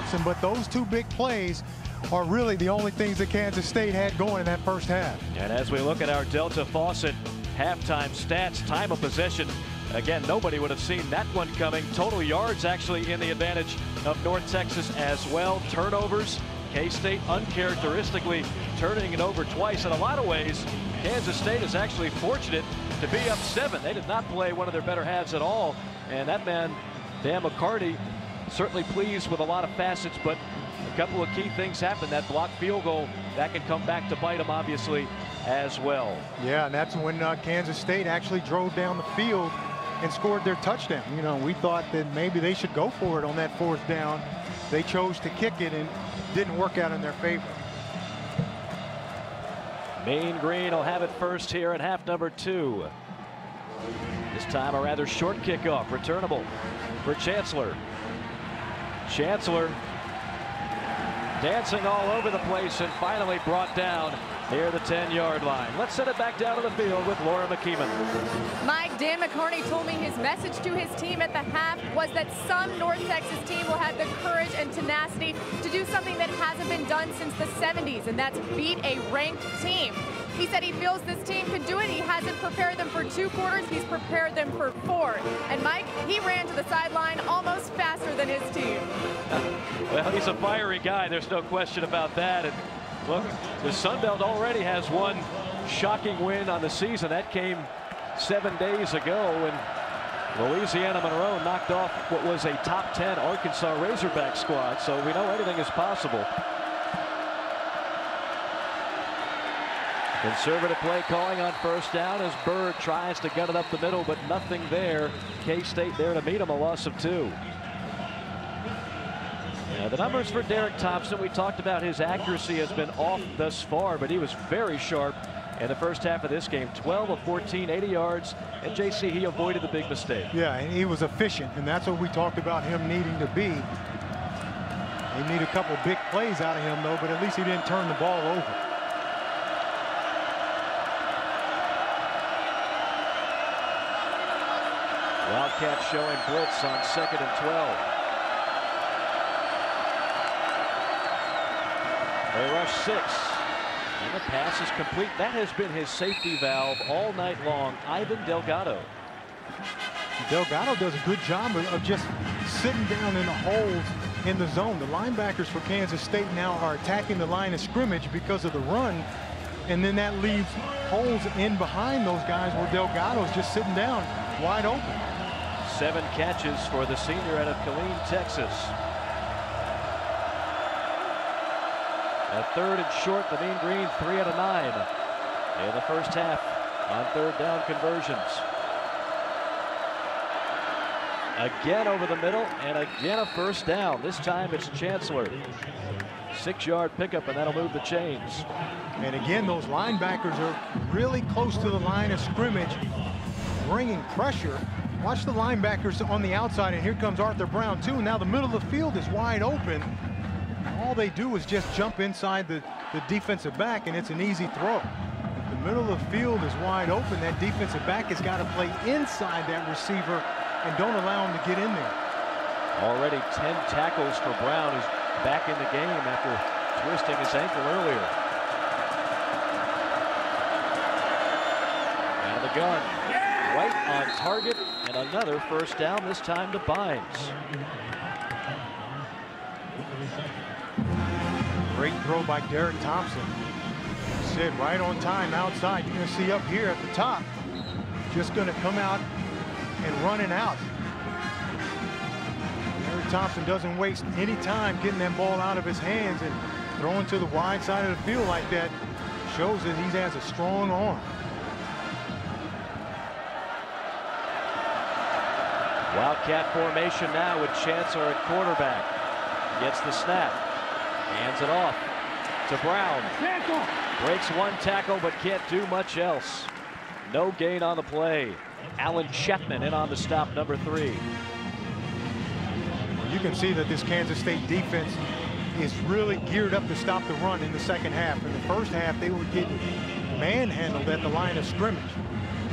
Thompson, but those two big plays are really the only things that Kansas State had going in that first half. And as we look at our Delta Faucet halftime stats, time of possession, again, nobody would have seen that one coming. Total yards actually in the advantage of North Texas as well. Turnovers, K-State uncharacteristically turning it over twice. In a lot of ways, Kansas State is actually fortunate to be up 7. They did not play one of their better halves at all. And that man, Dan McCarty, certainly pleased with a lot of facets, but a couple of key things happened. That blocked field goal, that can come back to bite them, obviously, as well. Yeah, and that's when Kansas State actually drove down the field and scored their touchdown. You know, we thought that maybe they should go for it on that 4th down. They chose to kick it and didn't work out in their favor. Mean Green will have it first here at half number 2. This time a rather short kickoff, returnable for Chancellor. Chancellor dancing all over the place and finally brought down near the 10-yard line. Let's send it back down to the field with Laura McKeeman. Mike, Dan McCarty told me his message to his team at the half was that some North Texas team will have the courage and tenacity to do something that hasn't been done since the 70s, and that's beat a ranked team. He said he feels this team can do it. He hasn't prepared them for 2 quarters. He's prepared them for 4. And Mike, he ran to the sideline almost faster than his team. Well, he's a fiery guy. There's no question about that. And look, the Sun Belt already has one shocking win on the season. That came 7 days ago when Louisiana Monroe knocked off what was a top 10 Arkansas Razorback squad. So we know anything is possible. Conservative play calling on 1st down as Bird tries to gut it up the middle, but nothing there. K-State there to meet him, a loss of 2. The numbers for Derek Thompson, we talked about his accuracy has been off thus far, but he was very sharp in the first half of this game. 12 of 14, 80 yards, and JC, he avoided the big mistake. Yeah, and he was efficient, and that's what we talked about him needing to be. They need a couple big plays out of him, though, but at least he didn't turn the ball over. Wildcats showing blitz on 2nd and 12. They rush 6, and the pass is complete. That has been his safety valve all night long, Ivan Delgado. Delgado does a good job of just sitting down in the holes in the zone. The linebackers for Kansas State now are attacking the line of scrimmage because of the run, and then that leaves holes in behind those guys where Delgado's just sitting down wide open. 7 catches for the senior out of Killeen, Texas. A 3rd and short, the Mean Green 3 out of 9 in the first half on 3rd down conversions. Again over the middle, and again a 1st down. This time it's Chancellor. 6-yard pickup, and that'll move the chains. And again, those linebackers are really close to the line of scrimmage, bringing pressure. Watch the linebackers on the outside, and here comes Arthur Brown too. Now the middle of the field is wide open. All they do is just jump inside the defensive back, and it's an easy throw. The middle of the field is wide open. That defensive back has got to play inside that receiver and don't allow him to get in there. Already 10 tackles for Brown, who's back in the game after twisting his ankle earlier. Out of the gun, right on target, and another 1st down, this time to Bynes. Great throw by Derek Thompson. Sid right on time outside. You're going to see up here at the top, just going to come out and run it out. Derek Thompson doesn't waste any time getting that ball out of his hands, and throwing to the wide side of the field like that shows that he has a strong arm. Wildcat formation now with Chancellor at quarterback. Gets the snap. Hands it off to Brown. Breaks 1 tackle but can't do much else. No gain on the play. Alan Chapman in on the stop, number 3. You can see that this Kansas State defense is really geared up to stop the run in the second half. In the first half, they were getting manhandled at the line of scrimmage.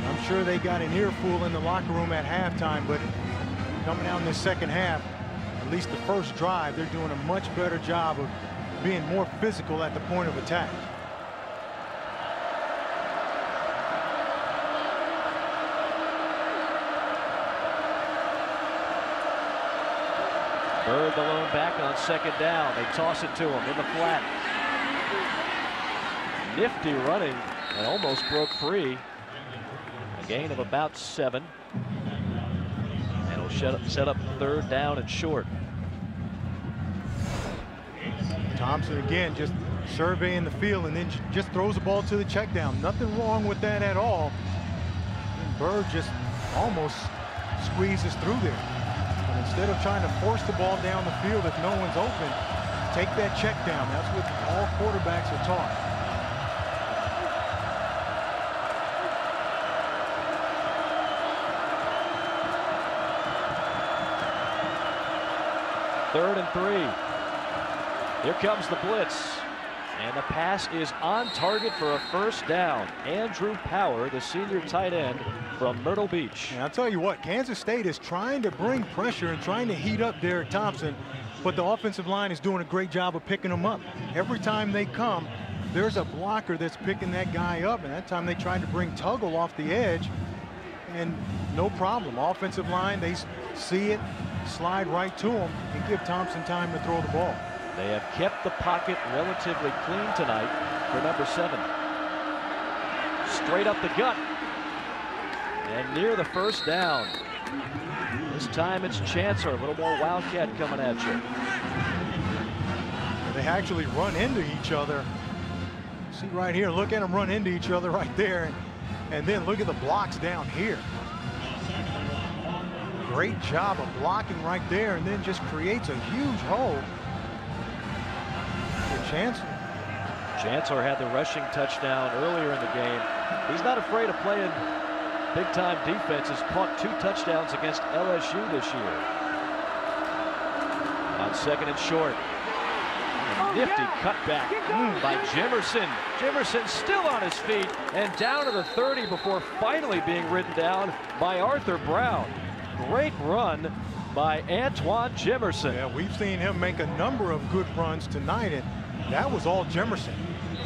I'm sure they got an earful in the locker room at halftime, but coming out in the second half, at least the first drive, they're doing a much better job of being more physical at the point of attack. Bird the lone back on second down. They toss it to him in the flat. Nifty running and almost broke free. A gain of about 7. And it'll set up third down and short. Thompson again just surveying the field and then just throws the ball to the check down. Nothing wrong with that at all. And Bird just almost squeezes through there. But instead of trying to force the ball down the field if no one's open, take that check down. That's what all quarterbacks are taught. Third and 3. Here comes the blitz. And the pass is on target for a first down. Andrew Power, the senior tight end from Myrtle Beach. And I'll tell you what, Kansas State is trying to bring pressure and trying to heat up Derek Thompson, but the offensive line is doing a great job of picking them up. Every time they come, there's a blocker that's picking that guy up, and that time they tried to bring Tuggle off the edge, and no problem. Offensive line, they see it, slide right to him, and give Thompson time to throw the ball. They have kept the pocket relatively clean tonight for number 7. Straight up the gut. And near the first down. This time it's Chancellor, a little more Wildcat coming at you. They actually run into each other. See right here, look at them run into each other right there. And then look at the blocks down here. Great job of blocking right there, and then just creates a huge hole. Chancellor had the rushing touchdown earlier in the game. He's not afraid of playing big-time defense. Has caught 2 touchdowns against LSU this year. On second and short. A nifty cutback by Jimerson. Jimerson still on his feet and down to the 30 before finally being ridden down by Arthur Brown. Great run by Antoine Jimerson. Yeah, we've seen him make a number of good runs tonight, and that was all Jimerson.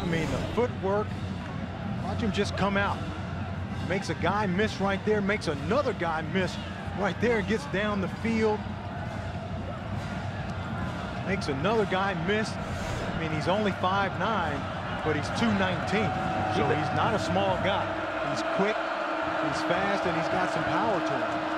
I mean, the footwork, watch him just come out. Makes a guy miss right there, makes another guy miss right there, gets down the field. Makes another guy miss. I mean, he's only 5'9", but he's 219. So he's not a small guy. He's quick, he's fast, and he's got some power to him.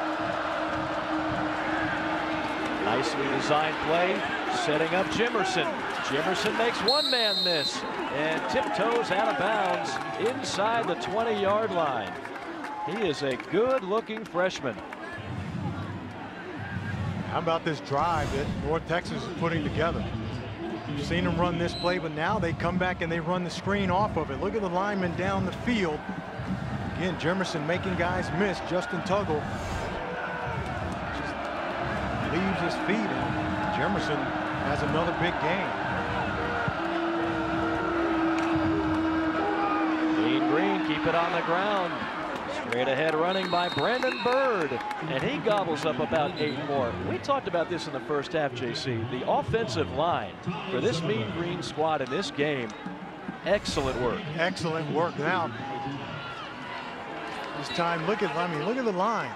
Nicely designed play, setting up Jimerson. Jimerson makes one man miss and tiptoes out of bounds inside the 20-yard line. He is a good-looking freshman. How about this drive that North Texas is putting together? You've seen them run this play, but now they come back and they run the screen off of it. Look at the linemen down the field. Again, Jimerson making guys miss. Justin Tuggle just leaves his feet, and Jimerson has another big game. Green, keep it on the ground. Straight ahead running by Brandon Bird, and he gobbles up about 8 more. We talked about this in the first half, JC. The offensive line for this Mean Green squad in this game, excellent work. Excellent work. Now, this time, look at the line.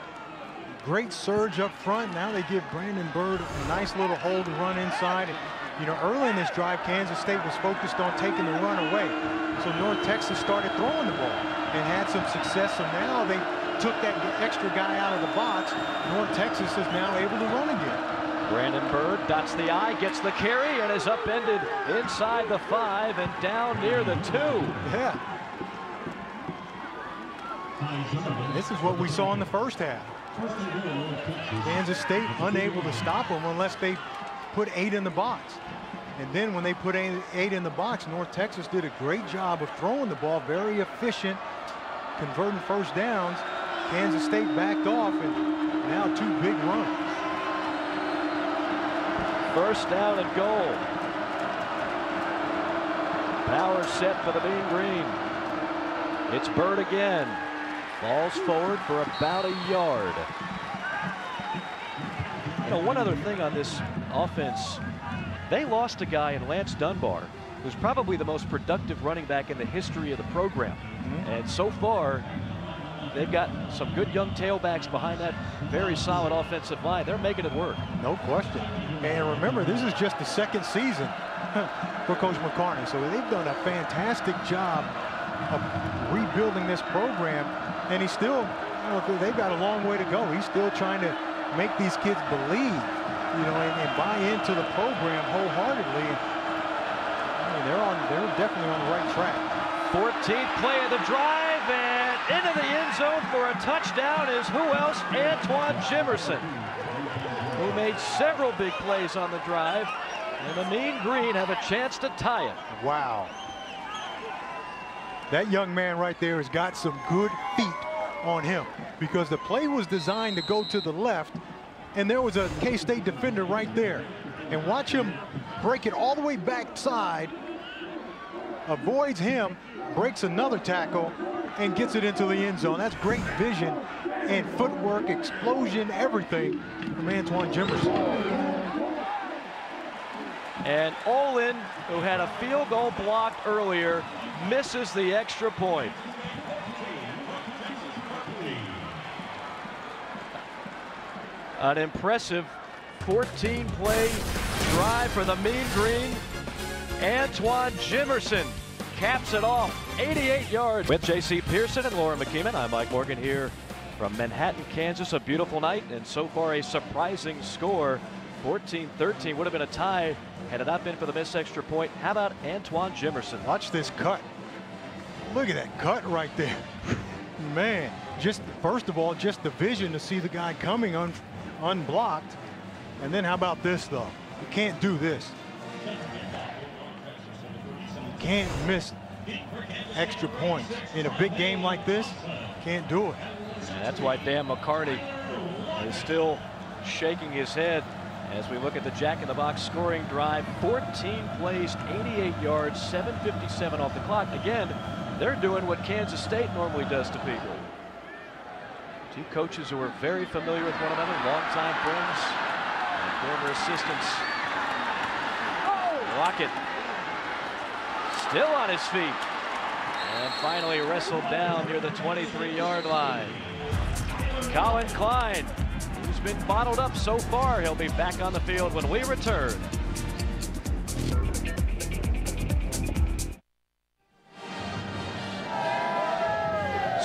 Great surge up front. Now they give Brandon Bird a nice little hole to run inside. You know, early in this drive, Kansas State was focused on taking the run away. So North Texas started throwing the ball and had some success. So now they took that extra guy out of the box. North Texas is now able to run again. Brandon Bird dots the I, gets the carry, and is upended inside the 5 and down near the 2. Yeah. This is what we saw in the first half. Kansas State unable to stop them unless they put 8 in the box. And then when they put 8 in the box, North Texas did a great job of throwing the ball, very efficient, converting first downs. Kansas State backed off, and now 2 big runs. First down and goal. Power set for the Mean Green. It's Bird again. Falls forward for about a yard. know, one other thing on this offense, they lost a guy in Lance Dunbar, who's probably the most productive running back in the history of the program. And so far, they've got some good young tailbacks behind that very solid offensive line. They're making it work. No question. And remember, this is just the second season for Coach McCarney. So they've done a fantastic job of rebuilding this program. And he's still, you know, they've got a long way to go. He's still trying to make these kids believe, you know, and buy into the program wholeheartedly. I mean, they're definitely on the right track. 14th play of the drive, and into the end zone for a touchdown is who else? Antoine Jimerson, who made several big plays on the drive, and the Mean Green have a chance to tie it. Wow. That young man right there has got some good feet on him, because the play was designed to go to the left, and there was a K-State defender right there. And watch him break it all the way backside, avoids him, breaks another tackle, and gets it into the end zone. That's great vision and footwork, explosion, everything from Antoine Jimerson. And Olin, who had a field goal blocked earlier, misses the extra point. An impressive 14-play drive for the Mean Green. Antoine Jimerson caps it off, 88 yards. With J.C. Pearson and Laura McKeeman, I'm Mike Morgan here from Manhattan, Kansas. A beautiful night, and so far a surprising score. 14-13 would have been a tie had it not been for the missed extra point. How about Antoine Jimerson? Watch this cut. Look at that cut right there. Man, just first of all, just the vision to see the guy coming unblocked. And then how about this, though? You can't do this. Can't miss extra points in a big game like this. Can't do it. And that's why Dan McCarney is still shaking his head as we look at the jack-in-the-box scoring drive. 14 plays, 88 yards, 7:57 off the clock. Again, they're doing what Kansas State normally does to people. Two coaches who are very familiar with one another, longtime friends and former assistants. Lockett still on his feet, and finally wrestled down near the 23-yard line. Colin Klein, who's been bottled up so far, he'll be back on the field when we return.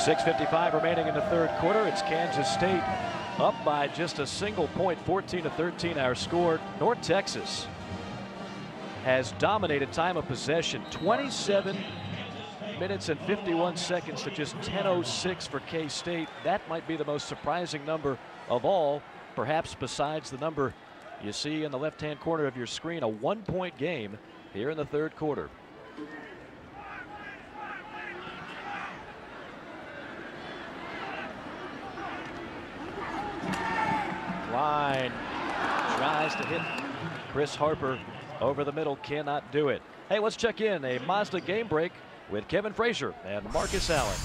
.6:55 remaining in the third quarter. It's Kansas State up by just a single point, 14-13 our score. North Texas has dominated time of possession, 27 minutes and 51 seconds to just 10:06 for K-State. That might be the most surprising number of all, perhaps besides the number you see in the left-hand corner of your screen. A one-point game here in the third quarter. Klein tries to hit Chris Harper over the middle, cannot do it. Hey, let's check in a Mazda game break with Kevin Frazier and Marcus Allen.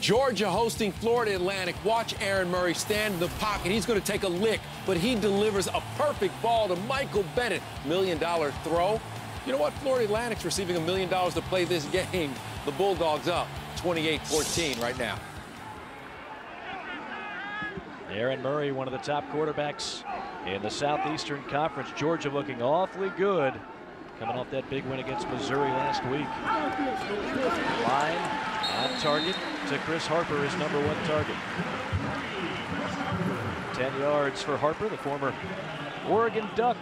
Georgia hosting Florida Atlantic. Watch Aaron Murray stand in the pocket. He's going to take a lick, but he delivers a perfect ball to Michael Bennett. $1 million throw. You know what? Florida Atlantic's receiving $1 million to play this game. The Bulldogs up 28-14 right now. Aaron Murray, one of the top quarterbacks in the Southeastern Conference. Georgia looking awfully good, coming off that big win against Missouri last week. Line on target to Chris Harper, his #1 target. 10 yards for Harper, the former Oregon Duck.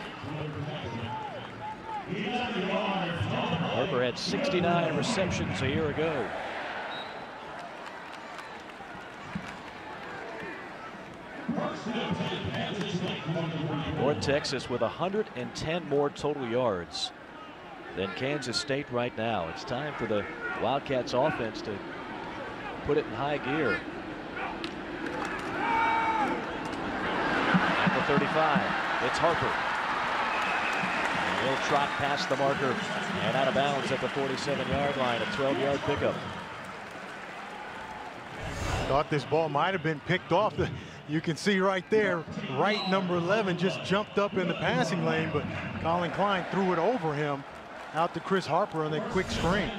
Harper had 69 receptions a year ago. North Texas with 110 more total yards than Kansas State right now. It's time for the Wildcats offense to put it in high gear. At the 35, it's Harper. And he'll trot past the marker and out of bounds at the 47-yard line, a 12-yard pickup. Thought this ball might have been picked off. You can see right there, right number 11 just jumped up in the passing lane, but Colin Klein threw it over him out to Chris Harper on that quick screen.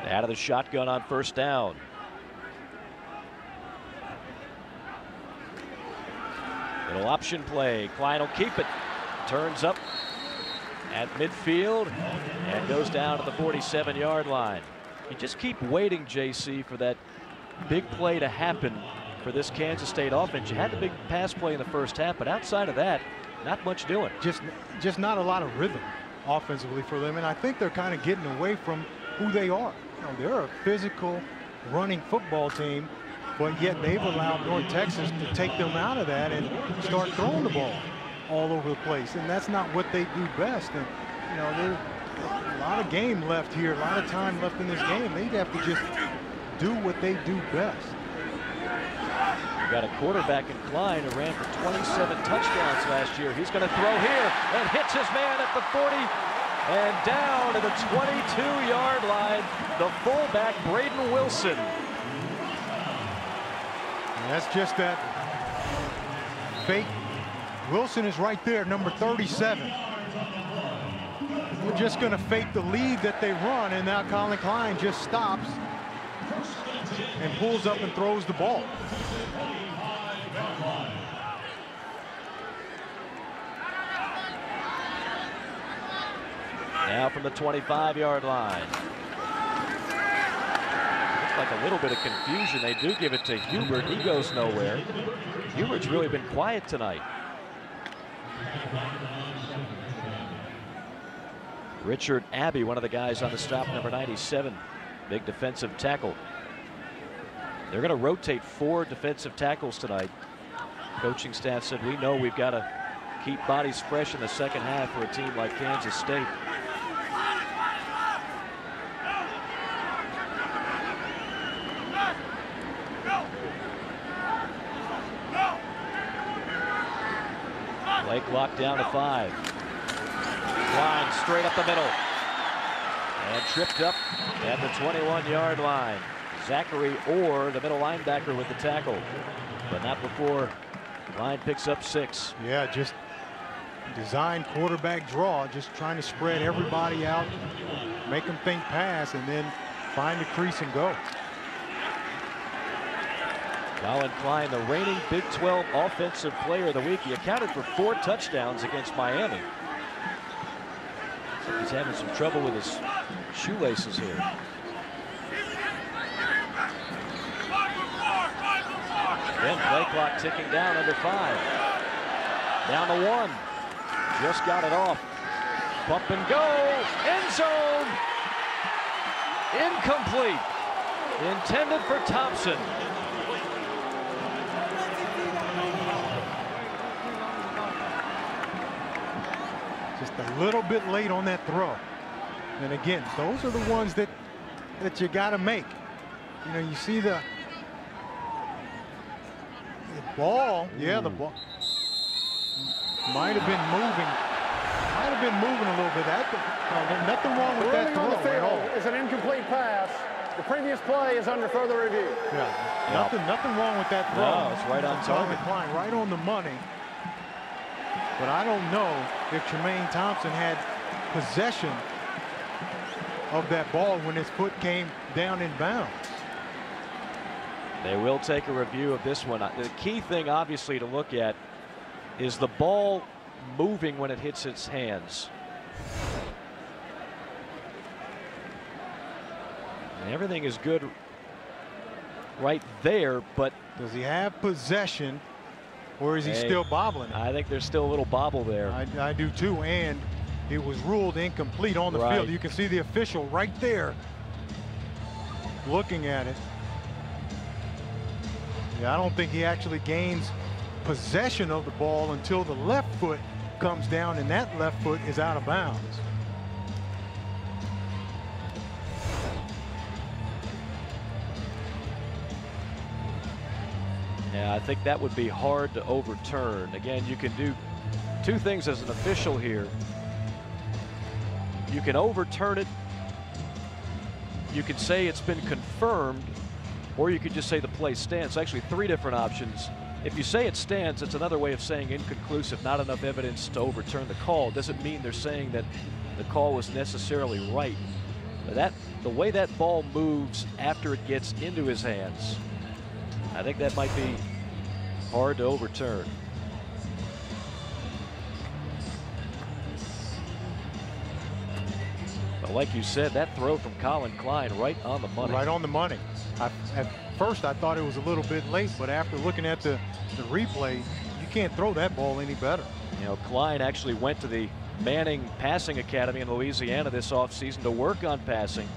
Out of the shotgun on first down. Little option play. Klein will keep it. Turns up at midfield and goes down to the 47-yard line. You just keep waiting, JC, for that big play to happen for this Kansas State offense. You had the big pass play in the first half, but outside of that, not much doing. Just not a lot of rhythm offensively for them, and I think they're kind of getting away from who they are. You know, they're a physical, running football team, but yet they've allowed North Texas to take them out of that and start throwing the ball all over the place, and that's not what they do best. And you know, there's a lot of game left here, a lot of time left in this game. They'd have to just do what they do best. You got a quarterback in Klein who ran for 27 touchdowns last year. He's going to throw here and hits his man at the 40 and down to the 22-yard line. The fullback, Braden Wilson. And that's just that fake. Wilson is right there, number 37. We're just going to fake the lead that they run, and now Colin Klein just stops and pulls up and throws the ball. Now from the 25-yard line. Looks like a little bit of confusion. They do give it to Hubert. He goes nowhere. Hubert's really been quiet tonight. Richard Abbey, one of the guys on the stop, number 97, big defensive tackle. They're going to rotate 4 defensive tackles tonight. Coaching staff said, we know we've got to keep bodies fresh in the second half for a team like Kansas State. Play clock down to 5. Klein straight up the middle and tripped up at the 21-yard line. Zachary Orr, the middle linebacker, with the tackle, but not before Klein picks up 6. Yeah, just design quarterback draw, just trying to spread everybody out, make them think pass, and then find the crease and go. Colin Klein, the reigning Big 12 Offensive Player of the Week. He accounted for 4 touchdowns against Miami. He's having some trouble with his shoelaces here. Then play clock ticking down under 5. Down to 1. Just got it off. Pump and go. End zone. Incomplete. Intended for Thompson. Just a little bit late on that throw. And again, those are the ones that you got to make. You know, you see the ball. Yeah, the ball might have been moving. Might have been moving a little bit. Nothing wrong with that throw at all. It's an incomplete pass. The previous play is under further review. Yeah, nothing wrong with that throw. No, it's right on target. Klein, right on the money. But I don't know if Tremaine Thompson had possession of that ball when his foot came down in bounds. They will take a review of this one. The key thing, obviously, to look at is the ball moving when it hits its hands. And everything is good right there, but does he have possession, or is he still bobbling it? I think there's still a little bobble there. I do too, and it was ruled incomplete on the field. You can see the official right there looking at it. Yeah, I don't think he actually gains possession of the ball until the left foot comes down, and that left foot is out of bounds. Yeah, I think that would be hard to overturn. Again, you can do 2 things as an official here. You can overturn it. You can say it's been confirmed, or you could just say the play stands. Actually, 3 different options. If you say it stands, it's another way of saying inconclusive, not enough evidence to overturn the call. Doesn't mean they're saying that the call was necessarily right. The way that ball moves after it gets into his hands, I think that might be hard to overturn. But like you said, that throw from Colin Klein right on the money. Right on the money. At first I thought it was a little bit late, but after looking at the replay, you can't throw that ball any better. You know, Klein actually went to the Manning Passing Academy in Louisiana this offseason to work on passing.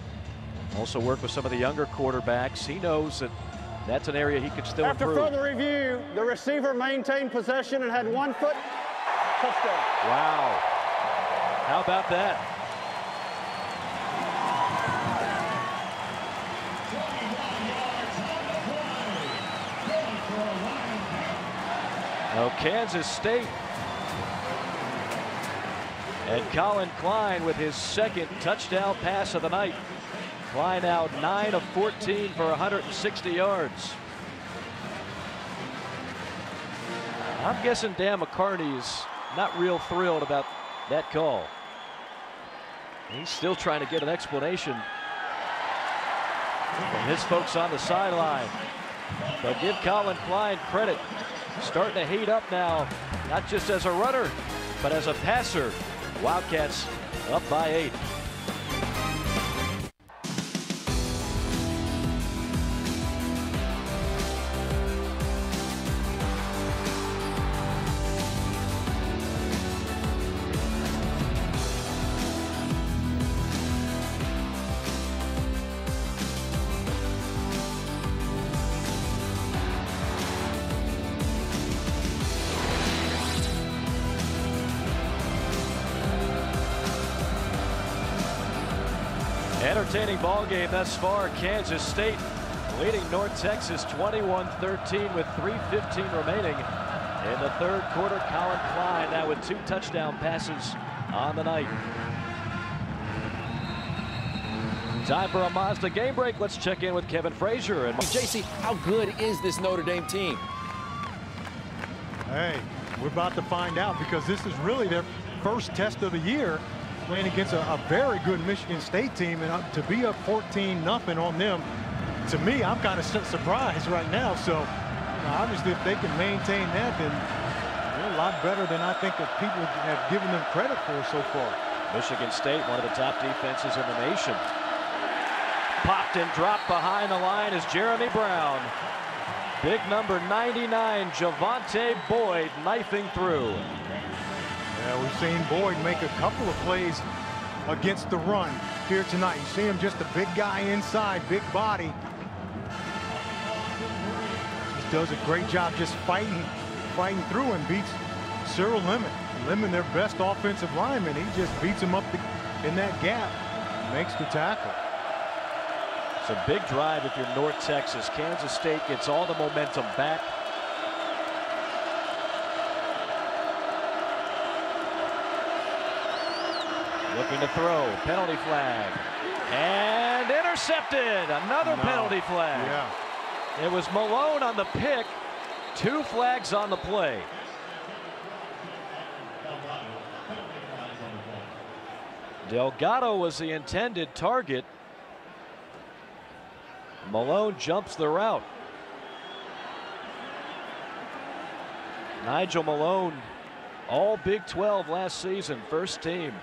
Also work with some of the younger quarterbacks. He knows that that's an area he could still improve. After further review, the receiver maintained possession and had 1 foot. Touchdown. Wow. How about that? Now Kansas State and Colin Klein with his 2nd touchdown pass of the night. Klein out 9 of 14 for 160 yards. I'm guessing Dan McCarney's not real thrilled about that call. He's still trying to get an explanation from his folks on the sideline. But give Colin Klein credit. Starting to heat up now, not just as a runner, but as a passer. Wildcats up by 8. Entertaining ball game thus far. Kansas State leading North Texas 21-13 with 3:15 remaining in the 3rd quarter. Colin Klein now with 2 touchdown passes on the night. Time for a Mazda game break. Let's check in with Kevin Frazier. And JC, how good is this Notre Dame team? Hey, we're about to find out, because this is really their first test of the year, playing against a very good Michigan State team, and to be up 14-0 on them, to me, I'm kind of surprised right now. So obviously, if they can maintain that, then they're a lot better than I think that people have given them credit for so far. Michigan State, one of the top defenses in the nation. Popped and dropped behind the line is Jeremy Brown. Big number 99, Javonte Boyd, knifing through. Yeah, we've seen Boyd make a couple of plays against the run here tonight. You see him, just a big guy inside, big body. Just does a great job just fighting through, and beats Cyril Lemon. Lemon, their best offensive lineman. He just beats him up in that gap, makes the tackle. It's a big drive if you're North Texas. Kansas State gets all the momentum back. Looking to throw, penalty flag, and intercepted. Another penalty flag. Yeah. It was Malone on the pick. 2 flags on the play. Delgado was the intended target. Malone jumps the route. Nigel Malone, all Big 12 last season, first team.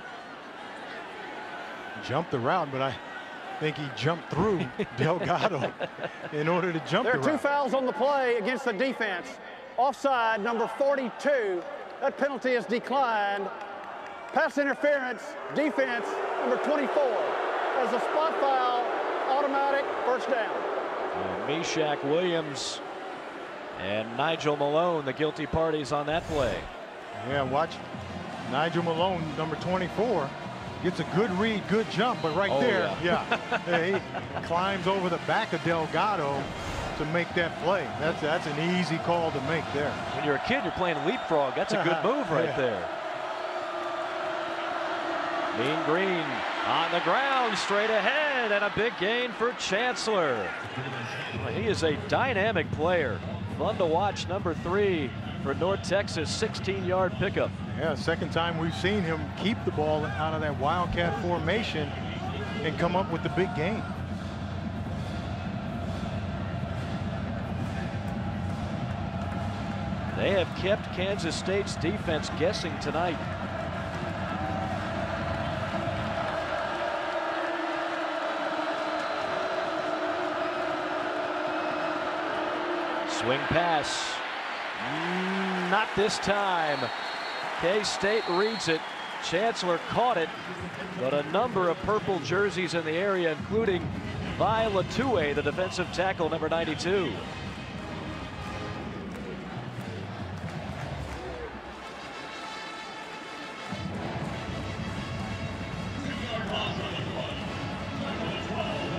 Jumped the route, but I think he jumped through Delgado in order to jump the route. There are 2 fouls on the play against the defense. Offside, number 42. That penalty is declined. Pass interference, defense, number 24. As a spot foul, automatic first down. Meshack Williams and Nigel Malone, the guilty parties on that play. Yeah, watch Nigel Malone, number 24. Gets a good read, good jump, but right there, yeah, he climbs over the back of Delgado to make that play. That's an easy call to make there. When you're a kid, you're playing leapfrog. That's a good move right there. Mean Green on the ground, straight ahead, and a big gain for Chancellor. He is a dynamic player. Fun to watch, number 3 for North Texas, 16-yard pickup. Yeah, second time we've seen him keep the ball out of that Wildcat formation and come up with the big gain. They have kept Kansas State's defense guessing tonight. Swing pass. Not this time. K-State reads it. Chancellor caught it, but a number of purple jerseys in the area, including Viola Tue, the defensive tackle, number 92.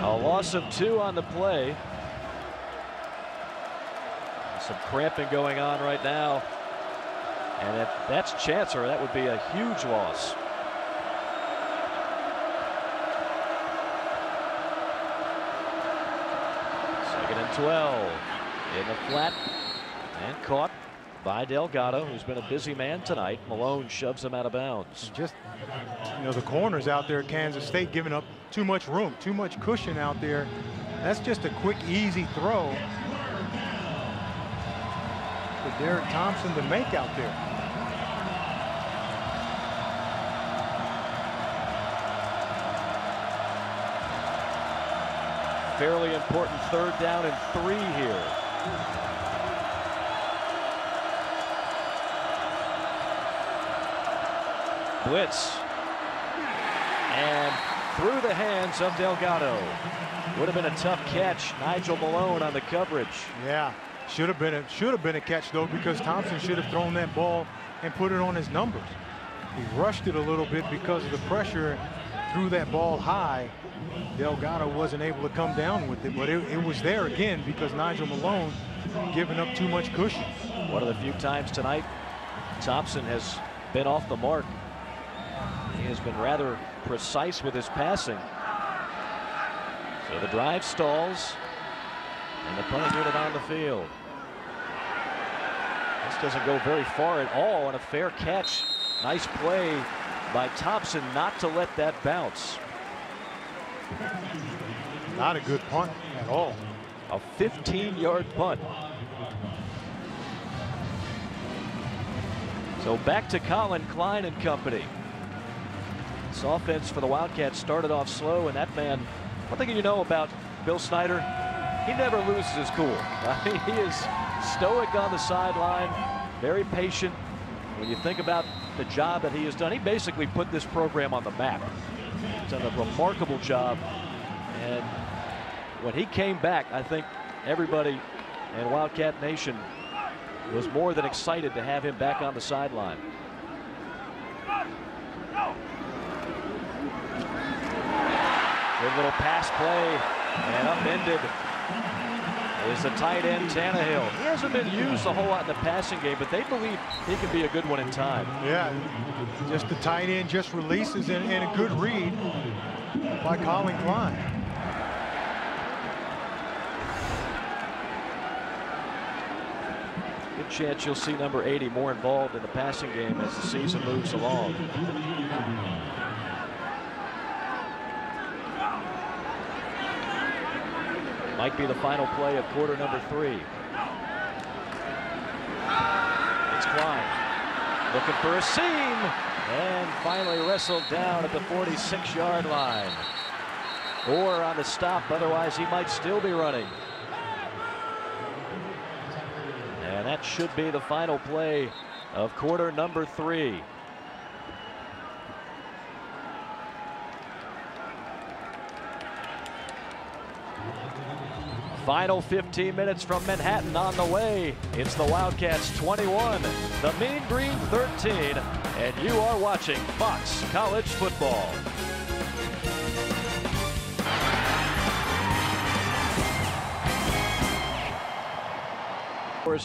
A loss of 2 on the play. Some cramping going on right now. And if that's Chancellor, that would be a huge loss. Second and 12. In the flat. And caught by Delgado, who's been a busy man tonight. Malone shoves him out of bounds. Just, you know, the corners out there at Kansas State giving up too much room, too much cushion out there. That's just a quick, easy throw for Derek Thompson to make out there. Fairly important 3rd down and 3 here. Blitz. And through the hands of Delgado. Would have been a tough catch. Nigel Malone on the coverage. Yeah, should have been a catch though, because Thompson should have thrown that ball and put it on his numbers. He rushed it a little bit because of the pressure, threw that ball high. Delgado wasn't able to come down with it, but it was there again because Nigel Malone giving up too much cushion. One of the few times tonight Thompson has been off the mark. He has been rather precise with his passing. So the drive stalls, and the punting unit on the field. This doesn't go very far at all, and a fair catch. Nice play by Thompson not to let that bounce. Not a good punt at all. A 15-yard punt. So back to Colin Klein and company. This offense for the Wildcats started off slow, and that man, one thing you know about Bill Snyder, he never loses his cool. He is stoic on the sideline, very patient. When you think about the job that he has done, he basically put this program on the map. He's done a remarkable job. And when he came back, I think everybody in Wildcat Nation was more than excited to have him back on the sideline. Good little pass play, and upended is the tight end Tannehill. He hasn't been used a whole lot in the passing game, but they believe he can be a good one in time. Yeah, just the tight end just releases and a good read by Colin Klein. Good chance you'll see number 80 more involved in the passing game as the season moves along. Might be the final play of quarter number 3. It's Klein looking for a seam and finally wrestled down at the 46-yard line. Or on the stop, otherwise he might still be running. And that should be the final play of quarter number 3. Final 15 minutes from Manhattan on the way. It's the Wildcats 21, the Mean Green 13, and you are watching Fox College Football.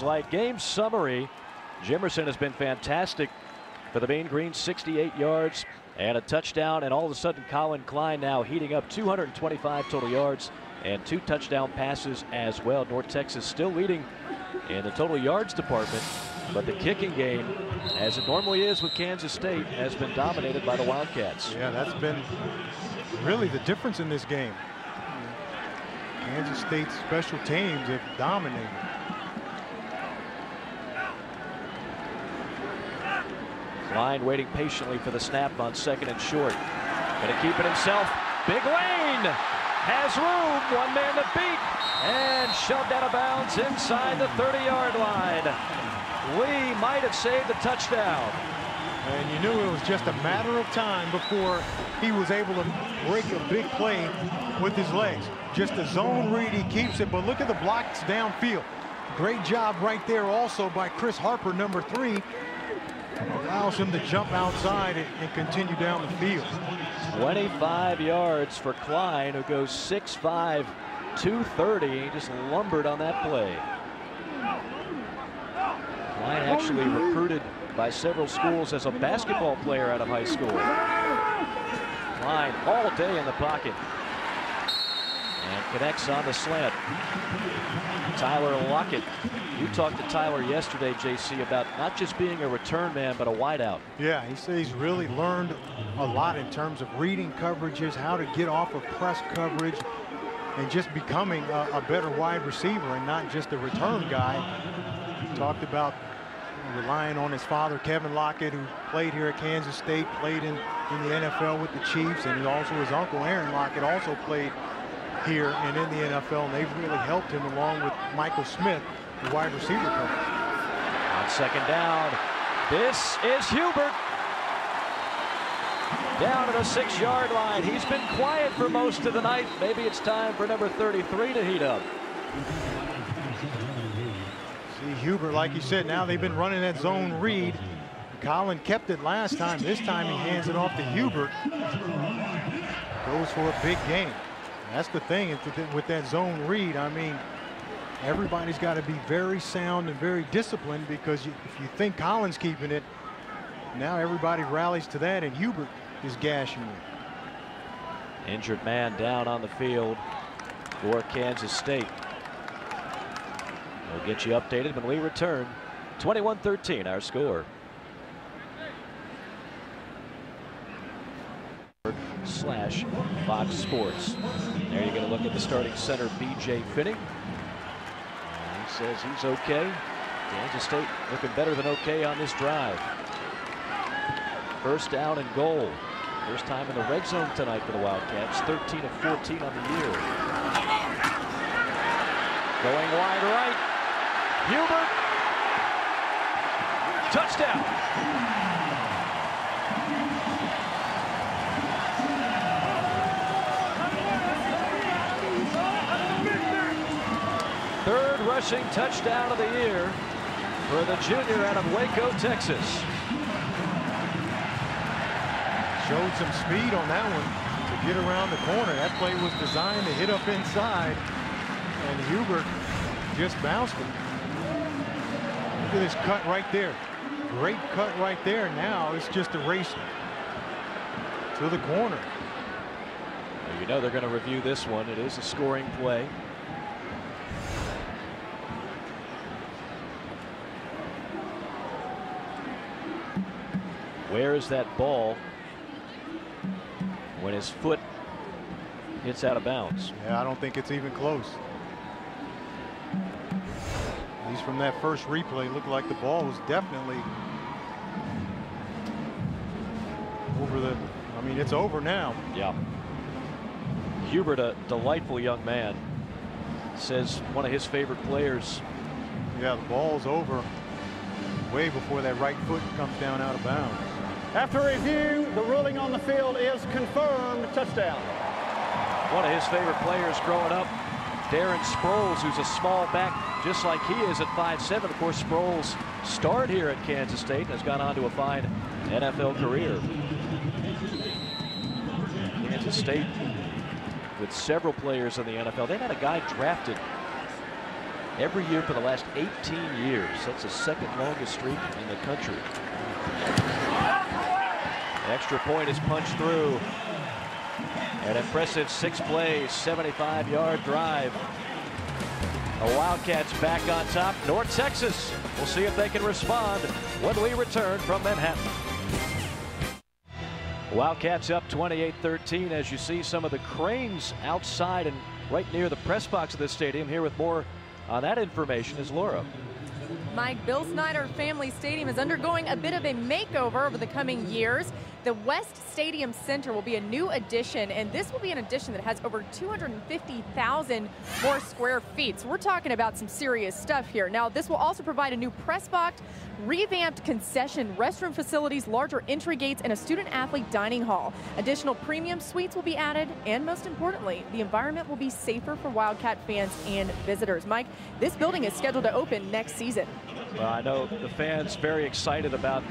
Like game summary, Jimerson has been fantastic for the Mean Green, 68 yards and a touchdown. And all of a sudden, Colin Klein now heating up, 225 total yards and 2 touchdown passes as well. North Texas still leading in the total yards department, but the kicking game, as it normally is with Kansas State, has been dominated by the Wildcats. Yeah, that's been really the difference in this game. Kansas State's special teams have dominated. Klein waiting patiently for the snap on 2nd and short. Going to keep it himself. Big lane. Has room. One man to beat. And shoved out of bounds inside the 30-yard line. Lee might have saved the touchdown. And you knew it was just a matter of time before he was able to break a big play with his legs. Just a zone read, he keeps it, but look at the blocks downfield. Great job right there also by Chris Harper, number 3. Allows him to jump outside and continue down the field. 25 yards for Klein, who goes 6'5", 230. He just lumbered on that play. Klein actually recruited by several schools as a basketball player out of high school. Klein all day in the pocket. And connects on the slant. Tyler Lockett. You talked to Tyler yesterday, JC, about not just being a return man, but a wideout. Yeah, he says he's really learned a lot in terms of reading coverages, how to get off of press coverage, and just becoming a better wide receiver and not just a return guy. He talked about relying on his father, Kevin Lockett, who played here at Kansas State, played in the NFL with the Chiefs, and he also, his uncle Aaron Lockett, also played here and in the NFL, and they've really helped him along with Michael Smith, the wide receiver coach. On 2nd down, this is Hubert. Down at the 6-yard line. He's been quiet for most of the night. Maybe it's time for number 33 to heat up. See, Hubert, like you said, now they've been running that zone read. Colin kept it last time. This time he hands it off to Hubert. Goes for a big gain. That's the thing with that zone read. I mean, everybody's got to be very sound and very disciplined, because if you think Colin's keeping it, now everybody rallies to that, and Hubert is gashing it. Injured man down on the field for Kansas State. We'll get you updated when we return. 21-13 our score. /Fox Sports. There you're going to look at the starting center, B.J. Finney. He says he's okay. Kansas State looking better than okay on this drive. First down and goal. First time in the red zone tonight for the Wildcats. 13 of 14 on the year. Going wide right. Hubert. Touchdown. Third rushing touchdown of the year for the junior out of Waco, Texas. Showed some speed on that one to get around the corner. That play was designed to hit up inside, and Hubert just bounced it. Look at this cut right there. Great cut right there. Now it's just a race to the corner. You know they're going to review this one. It is a scoring play. Where is that ball when his foot hits out of bounds? Yeah, I don't think it's even close. At least from that first replay, looked like the ball was definitely over the, I mean, it's over now. Yeah. Hubert, a delightful young man, says one of his favorite players. Yeah, the ball's over way before that right foot comes down out of bounds. After review, the ruling on the field is confirmed. Touchdown. One of his favorite players growing up, Darren Sproles, who's a small back just like he is at 5'7". Of course, Sproles starred here at Kansas State and has gone on to a fine NFL career. Kansas State with several players in the NFL. They've had a guy drafted every year for the last 18 years. That's the second longest streak in the country. Extra point is punched through. An impressive 6 plays, 75-yard drive. The Wildcats back on top. North Texas. We'll see if they can respond when we return from Manhattan. Wildcats up 28-13 as you see some of the cranes outside and right near the press box of this stadium. Here with more on that information is Laura. Mike, Bill Snyder Family Stadium is undergoing a bit of a makeover over the coming years. The West Stadium Center will be a new addition, and this will be an addition that has over 250,000 more square feet. So we're talking about some serious stuff here. Now, this will also provide a new press box, revamped concession, restroom facilities, larger entry gates, and a student-athlete dining hall. Additional premium suites will be added, and most importantly, the environment will be safer for Wildcat fans and visitors. Mike, this building is scheduled to open next season. Well, I know the fans very excited about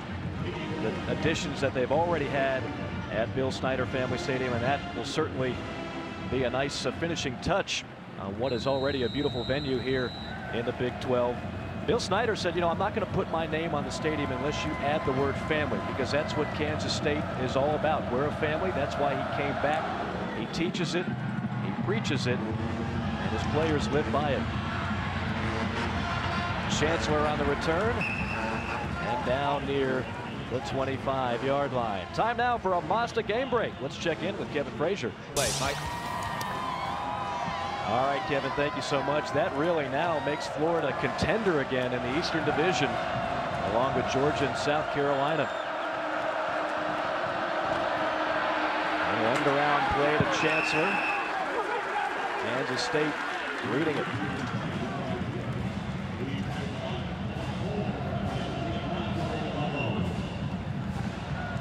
the additions that they've already had at Bill Snyder Family Stadium, and that will certainly be a nice finishing touch on what is already a beautiful venue here in the Big 12. Bill Snyder said, you know, I'm not going to put my name on the stadium unless you add the word family, because that's what Kansas State is all about. We're a family. That's why he came back. He teaches it, he preaches it, and his players live by it. Chancellor on the return and down near the 25-yard line. Time now for a Mazda game break. Let's check in with Kevin Frazier. Play, Mike. All right, Kevin, thank you so much. That really now makes Florida a contender again in the Eastern Division, along with Georgia and South Carolina. An end-around play to Chancellor. Kansas State reading it.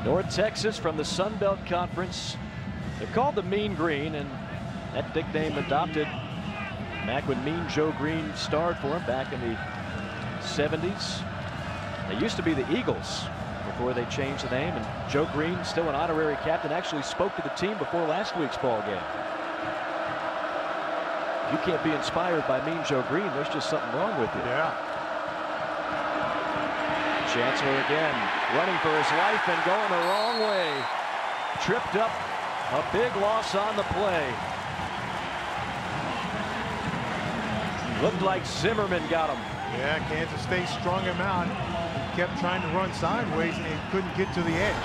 North Texas from the Sun Belt Conference. They're called the Mean Green, and that nickname adopted back when Mean Joe Green starred for him back in the 70s. They used to be the Eagles before they changed the name, and Joe Green, still an honorary captain, actually spoke to the team before last week's ball game. You can't be inspired by Mean Joe Green. There's just something wrong with you. Yeah. Chancellor again, running for his life and going the wrong way. Tripped up, a big loss on the play. Looked like Zimmerman got him. Yeah, Kansas State strung him out. He kept trying to run sideways and he couldn't get to the edge.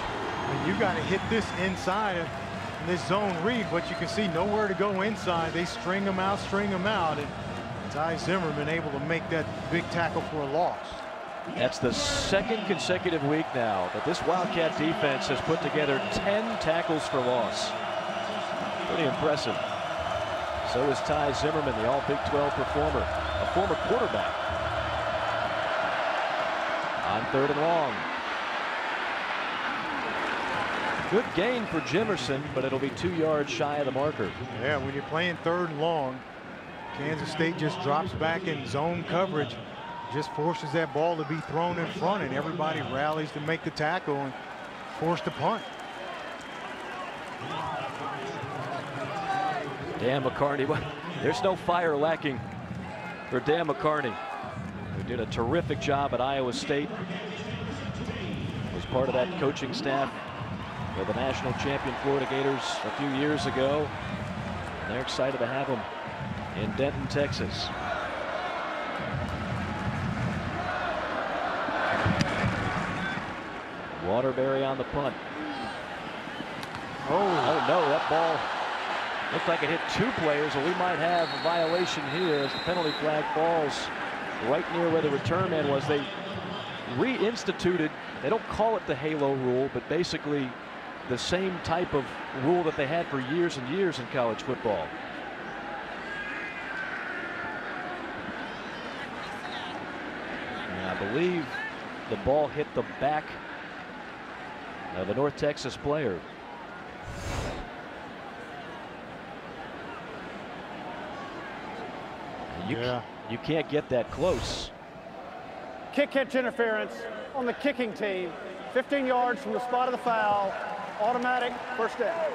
And you got to hit this inside of this zone read, but you can see nowhere to go inside. They string him out, and Ty Zimmerman able to make that big tackle for a loss. That's the second consecutive week now that this Wildcat defense has put together 10 tackles for loss. Pretty impressive. So is Ty Zimmerman, the all Big 12 performer, a former quarterback. On 3rd and long. Good gain for Jimerson, but it'll be 2 yards shy of the marker. Yeah, when you're playing 3rd and long, Kansas State just drops back in zone coverage. Just forces that ball to be thrown in front, and everybody rallies to make the tackle and force the punt. Dan McCarney, well, there's no fire lacking for Dan McCarney, who did a terrific job at Iowa State. Was part of that coaching staff for the national champion Florida Gators a few years ago. And they're excited to have him in Denton, Texas. Waterbury on the punt. Oh no, that ball looked like it hit 2 players. Well, we might have a violation here as the penalty flag falls right near where the return man was. They reinstituted, they don't call it the halo rule, but basically the same type of rule that they had for years and years in college football. And I believe the ball hit the back of the North Texas player. You can't get that close. Kick catch interference on the kicking team. 15 yards from the spot of the foul. Automatic first down.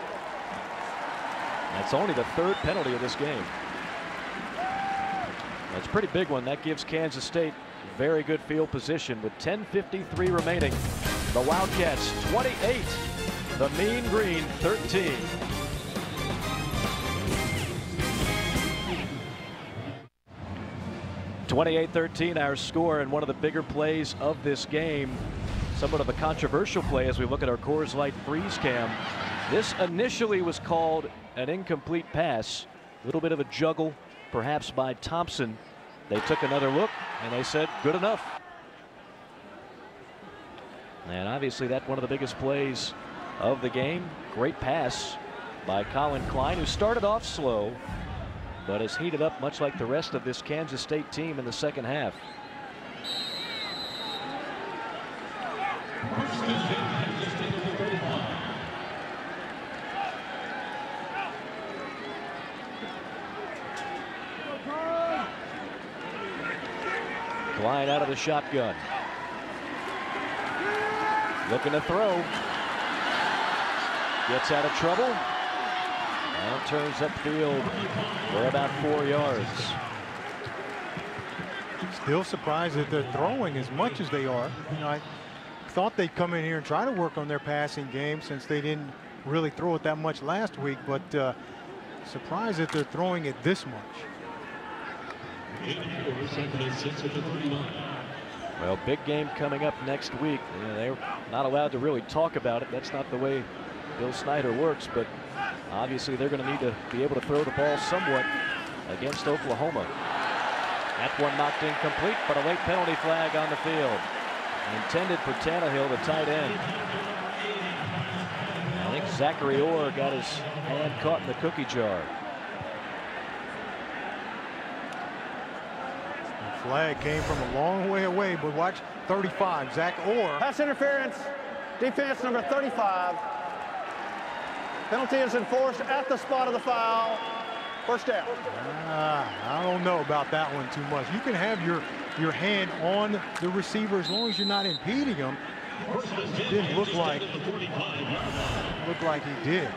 That's only the 3rd penalty of this game. That's a pretty big one. That gives Kansas State very good field position with 10:53 remaining. The Wildcats 28, The Mean Green 13. (28-13) our score, and one of the bigger plays of this game. Somewhat of a controversial play as we look at our Coors Light freeze cam. This initially was called an incomplete pass. A little bit of a juggle, perhaps by Thompson. They took another look and they said good enough. And obviously that's one of the biggest plays of the game. Great pass by Colin Klein, who started off slow but has heated up much like the rest of this Kansas State team in the second half. Klein out of the shotgun. Looking to throw. Gets out of trouble. And turns upfield for about 4 yards. Still surprised that they're throwing as much as they are. You know, I thought they'd come in here and try to work on their passing game since they didn't really throw it that much last week, but surprised that they're throwing it this much. Well, big game coming up next week. You know, they're not allowed to really talk about it. That's not the way Bill Snyder works, but obviously they're going to need to be able to throw the ball somewhat against Oklahoma. That one knocked incomplete, but a late penalty flag on the field. Intended for Tannehill, the tight end. I think Zachary Orr got his hand caught in the cookie jar. The flag came from a long way away, but watch 35, Zach Orr. Pass interference, defense number 35. Penalty is enforced at the spot of the foul. First down. I don't know about that one too much. You can have your hand on the receiver as long as you're not impeding him. It didn't look like he did.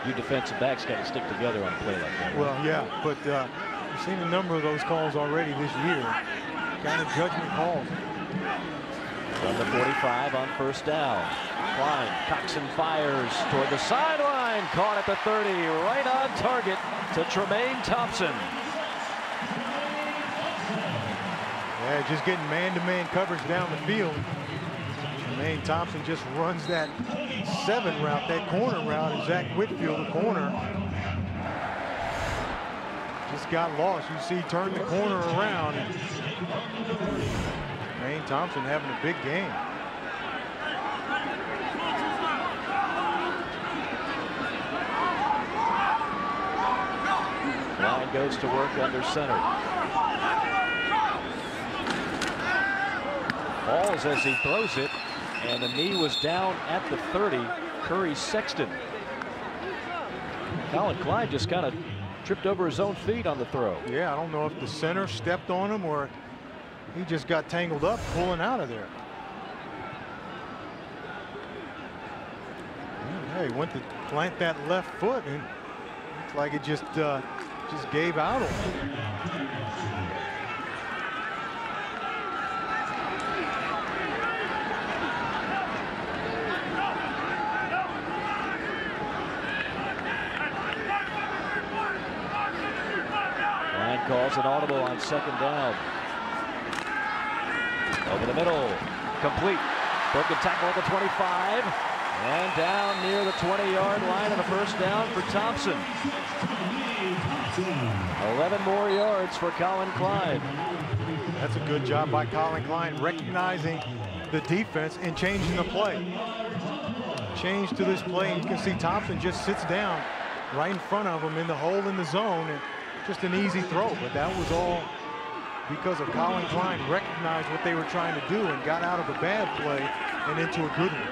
You defensive backs got to stick together on a play like that. Well, yeah, but you've seen a number of those calls already this year. Kind of judgment calls. From the 45 on first down. Klein cocks and fires toward the sideline. Caught at the 30, right on target to Tremaine Thompson. Yeah, just getting man-to-man coverage down the field. Tremaine Thompson just runs that 7 route, that corner route, and Zach Whitfield, the corner, just got lost. You see, turn the corner around. And Tremaine Thompson having a big game. Line goes to work under center. Falls as he throws it, and the knee was down at the 30. Curry Sexton. Colin Klein just kind of tripped over his own feet on the throw. Yeah, I don't know if the center stepped on him or he just got tangled up pulling out of there. Yeah, he went to plant that left foot and it's like it just gave out on him. Calls an audible on second down. Over the middle, complete. Broken tackle at the 25, and down near the 20-yard line on the first down for Thompson. 11 more yards for Colin Klein. That's a good job by Colin Klein, recognizing the defense and changing the play. Change to this play, and you can see Thompson just sits down right in front of him in the hole in the zone. And just an easy throw, but that was all because of Colin Klein recognized what they were trying to do and got out of a bad play and into a good one.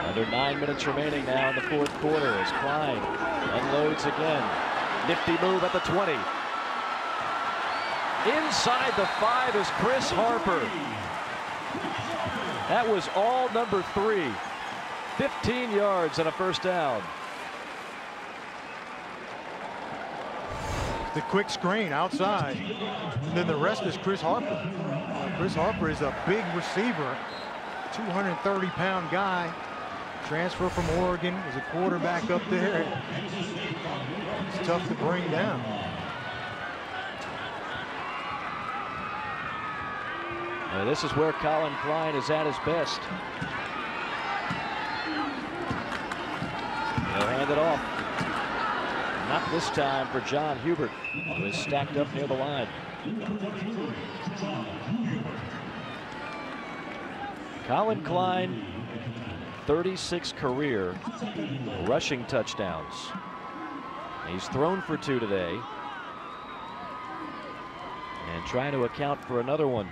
Under 9 minutes remaining now in the fourth quarter as Klein unloads again. Nifty move at the 20. Inside the 5 is Chris Harper. That was all number 3. 15 yards and a first down. the quick screen outside. And then the rest is Chris Harper. Chris Harper is a big receiver, 230-pound guy. Transfer from Oregon, was a quarterback up there. It's tough to bring down. This is where Colin Klein is at his best. He'll hand it off. Not this time for John Hubert, who is stacked up near the line. Colin Klein, 36 career rushing touchdowns. He's thrown for 2 today. And trying to account for another one.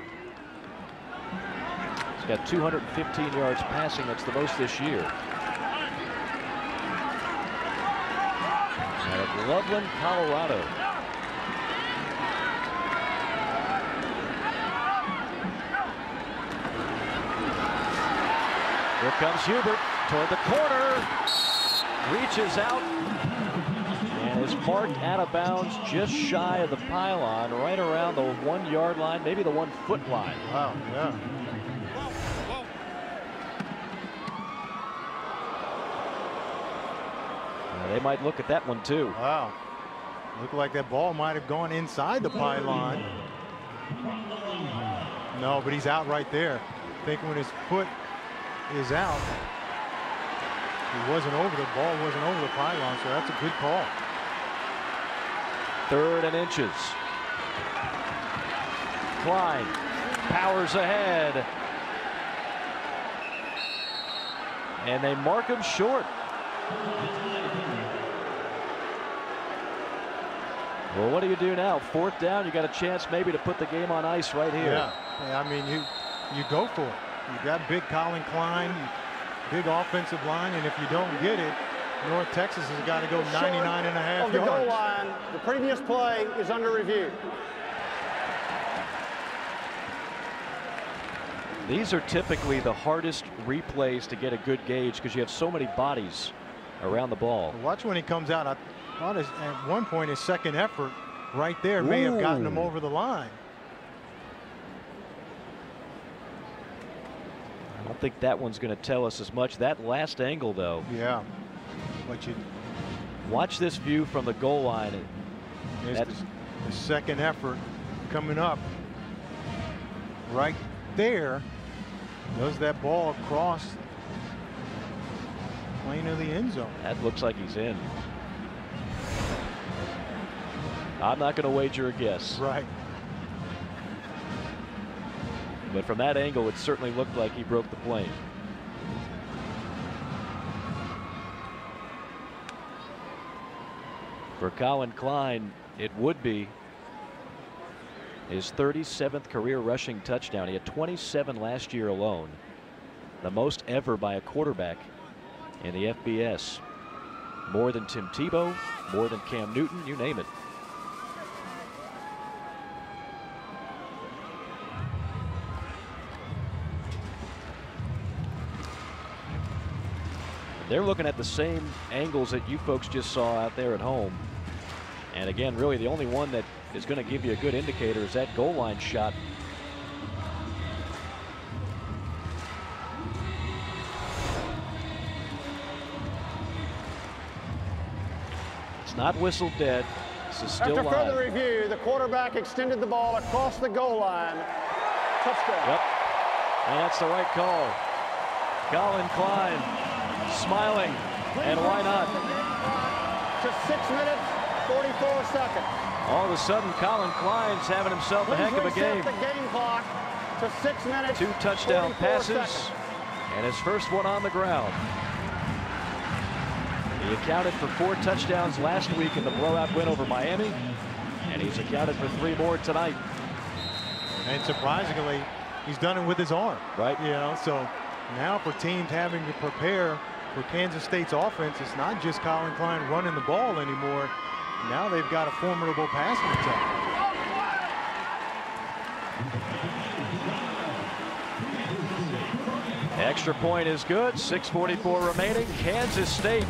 He's got 215 yards passing. That's the most this year. Out of Loveland, Colorado. Here comes Hubert toward the corner. Reaches out. And is marked out of bounds just shy of the pylon, right around the 1-yard line, maybe the 1-foot line. Wow, yeah. They might look at that one too. Wow. Looked like that ball might have gone inside the pylon. No, but he's out right there. I think when his foot is out, he wasn't over, the ball wasn't over the pylon, so that's a good call. 3rd and inches. Klein powers ahead. And they mark him short. Well, what do you do now? 4th down, you got a chance maybe to put the game on ice right here. Yeah, I mean, you go for it. You got big Colin Klein, big offensive line, and if you don't get it, North Texas has got to go 99.5 yards. The goal line, the previous play is under review. These are typically the hardest replays to get a good gauge because you have so many bodies around the ball. Watch when he comes out. I thought at one point his second effort right there may have gotten him over the line. I don't think that one's going to tell us as much. That last angle, though. Yeah. But you watch this view from the goal line. There's the second effort coming up right there. Does that ball cross lane of the end zone? That looks like he's in. I'm not going to wager a guess. Right. But from that angle, it certainly looked like he broke the plane. For Colin Klein, it would be his 37th career rushing touchdown. He had 27 last year alone, the most ever by a quarterback in the FBS. More than Tim Tebow, more than Cam Newton, you name it. They're looking at the same angles that you folks just saw out there at home. And again, really the only one that is going to give you a good indicator is that goal line shot. It's not whistled dead. This is still After live. further review, the quarterback extended the ball across the goal line. Touchdown. Yep. And that's the right call. Colin Klein smiling, and why not? To 6 minutes, 44 seconds. All of a sudden, Colin Klein's having himself a heck of a game. The game clock to 6 minutes. 2 touchdown passes, seconds. and his first one on the ground. He accounted for 4 touchdowns last week in the blowout win over Miami, and he's accounted for 3 more tonight. And surprisingly, he's done it with his arm. Right. You know, so now for teams having to prepare for Kansas State's offense, it's not just Colin Klein running the ball anymore. Now they've got a formidable passing attack. Extra point is good. 6:44 remaining. Kansas State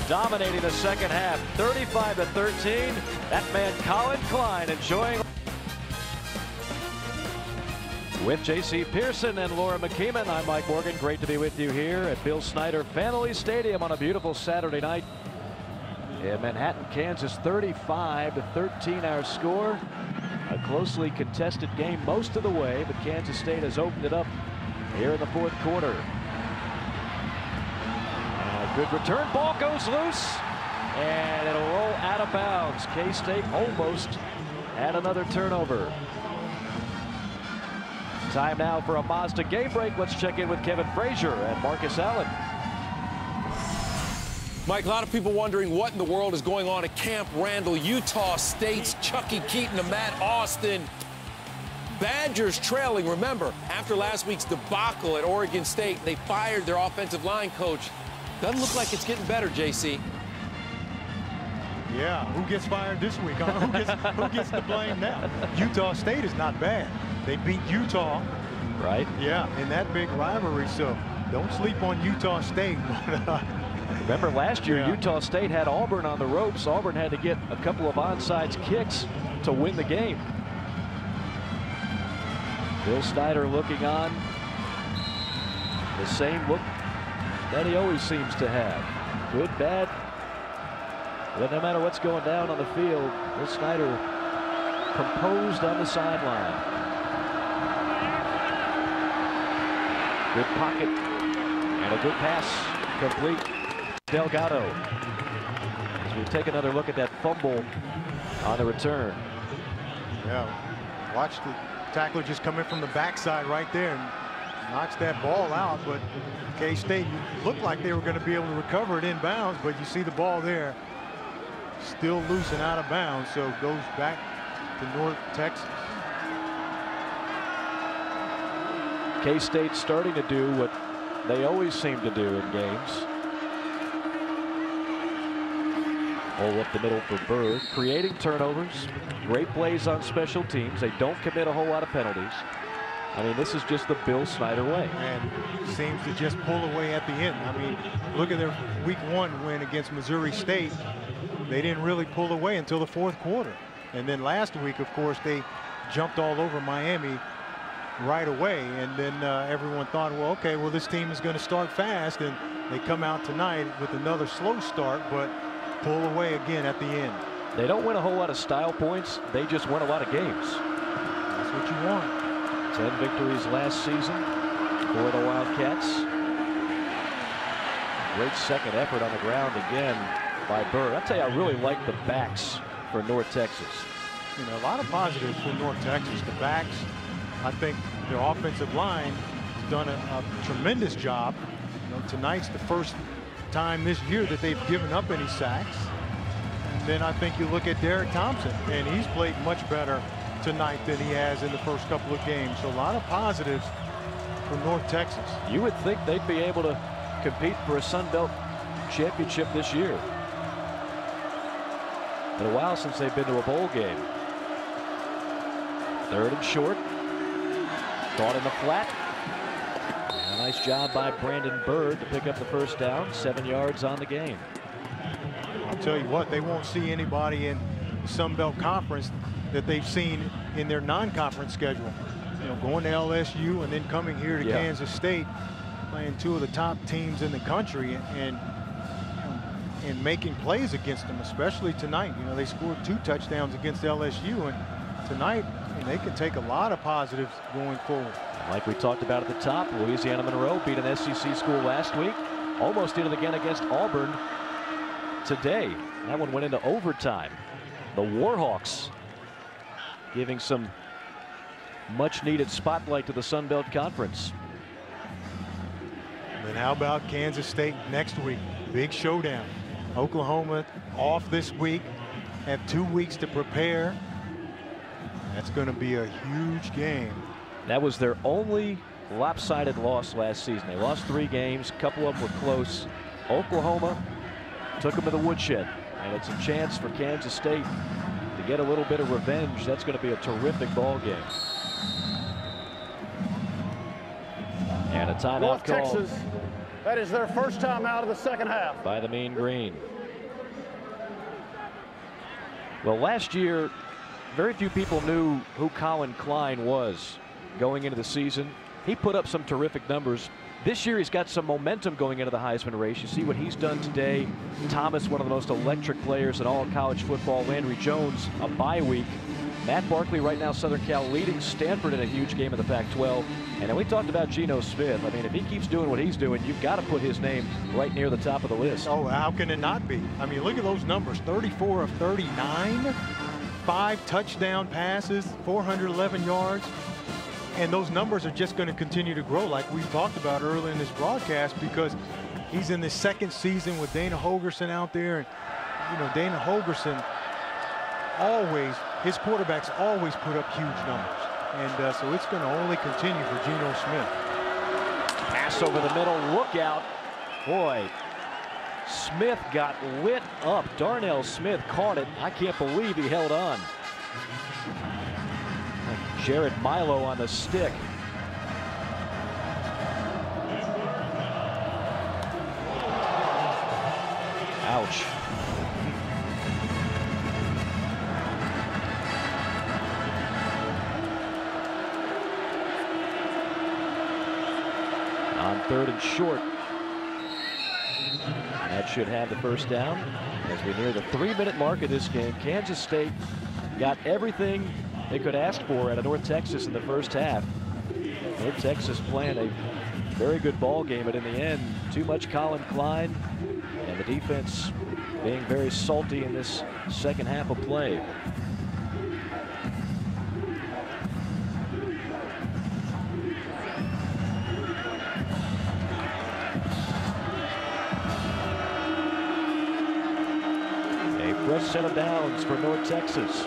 dominating the second half, 35-13. That man, Colin Klein, enjoying. With J.C. Pearson and Laura McKeeman, I'm Mike Morgan. Great to be with you here at Bill Snyder Family Stadium on a beautiful Saturday night in Manhattan, Kansas. 35-13 our score. A closely contested game most of the way, but Kansas State has opened it up here in the fourth quarter. Good return, ball goes loose, and it'll roll out of bounds. K-State almost had another turnover. Time now for a Mazda game break. Let's check in with Kevin Frazier and Marcus Allen. Mike, a lot of people wondering what in the world is going on at Camp Randall. Utah State's Chucky Keaton to Matt Austin. Badgers trailing. Remember, after last week's debacle at Oregon State, they fired their offensive line coach. Doesn't look like it's getting better, JC. Yeah, who gets fired this week? Huh? Who gets the blame now? Utah State is not bad. They beat Utah. Right. Yeah, in that big rivalry, so don't sleep on Utah State. Remember last year, yeah. Utah State had Auburn on the ropes. Auburn had to get a couple of onside kicks to win the game. Bill Snyder looking on. The same look that he always seems to have. Good, bad. But no matter what's going down on the field, Bill Snyder composed on the sideline. Good pocket and a good pass complete. Delgado. As we take another look at that fumble on the return. Yeah, watch the tackler just come in from the backside right there and knocks that ball out. But K-State looked like they were going to be able to recover it inbounds, but you see the ball there still loose and out of bounds, so it goes back to North Texas. K-State starting to do what they always seem to do in games. Hole up the middle for Bird, creating turnovers, great plays on special teams. They don't commit a whole lot of penalties. I mean, this is just the Bill Snyder way. And seems to just pull away at the end. I mean, look at their week 1 win against Missouri State. They didn't really pull away until the fourth quarter. And then last week, of course, they jumped all over Miami right away. And then everyone thought, well, okay, well, this team is going to start fast. And they come out tonight with another slow start, but pull away again at the end. They don't win a whole lot of style points. They just win a lot of games. That's what you want. 10 victories last season for the Wildcats. Great second effort on the ground again by Bird. I'll tell you, I really like the backs for North Texas. You know, a lot of positives for North Texas. The backs, I think their offensive line has done a tremendous job. You know, tonight's the first time this year that they've given up any sacks. And then I think you look at Derek Thompson, and he's played much better tonight than he has in the first couple of games. So a lot of positives for North Texas. You would think they'd be able to compete for a Sun Belt championship this year. Been a while since they've been to a bowl game. 3rd and short. Caught in the flat. A nice job by Brandon Bird to pick up the first down. 7 yards on the game. I'll tell you what, they won't see anybody in the Sun Belt Conference that they've seen in their non-conference schedule. You know, going to LSU and then coming here to Kansas State, playing 2 of the top teams in the country, and making plays against them, especially tonight. You know, they scored 2 touchdowns against LSU, and tonight they can take a lot of positives going forward. Like we talked about at the top, Louisiana Monroe beat an SEC school last week. Almost did it again against Auburn today. That one went into overtime. The Warhawks giving some much needed spotlight to the Sun Belt Conference. And then how about Kansas State next week? Big showdown. Oklahoma off this week, have 2 weeks to prepare. That's going to be a huge game. That was their only lopsided loss last season. They lost 3 games, a couple of them were close. Oklahoma took them to the woodshed, and it's a chance for Kansas State to get a little bit of revenge. That's going to be a terrific ball game. And a timeout North call. Texas, that is their first time out of the second half. By the Mean Green. Well, last year, very few people knew who Colin Klein was going into the season. He put up some terrific numbers. This year, he's got some momentum going into the Heisman race. You see what he's done today. Thomas, one of the most electric players in all of college football. Landry Jones, a bye week. Matt Barkley right now, Southern Cal leading Stanford in a huge game in the Pac-12. And then we talked about Geno Smith. I mean, if he keeps doing what he's doing, you've got to put his name right near the top of the list. Oh, how can it not be? I mean, look at those numbers. 34 of 39, 5 touchdown passes, 411 yards. And those numbers are just going to continue to grow like we talked about earlier in this broadcast, because he's in the second season with Dana Holgorsen out there. And, you know, Dana Holgorsen always, his quarterbacks always put up huge numbers. And so it's going to only continue for Geno Smith. Pass over the middle, look out. Boy, Smith got lit up. Darnell Smith caught it. I can't believe he held on. Jared Milo on the stick. Ouch. On 3rd and short. That should have the first down. As we near the 3-minute mark of this game, Kansas State got everything they could ask for out of North Texas in the first half. North Texas playing a very good ball game, but in the end, too much Colin Klein, and the defense being very salty in this second half of play. A fresh set of downs for North Texas.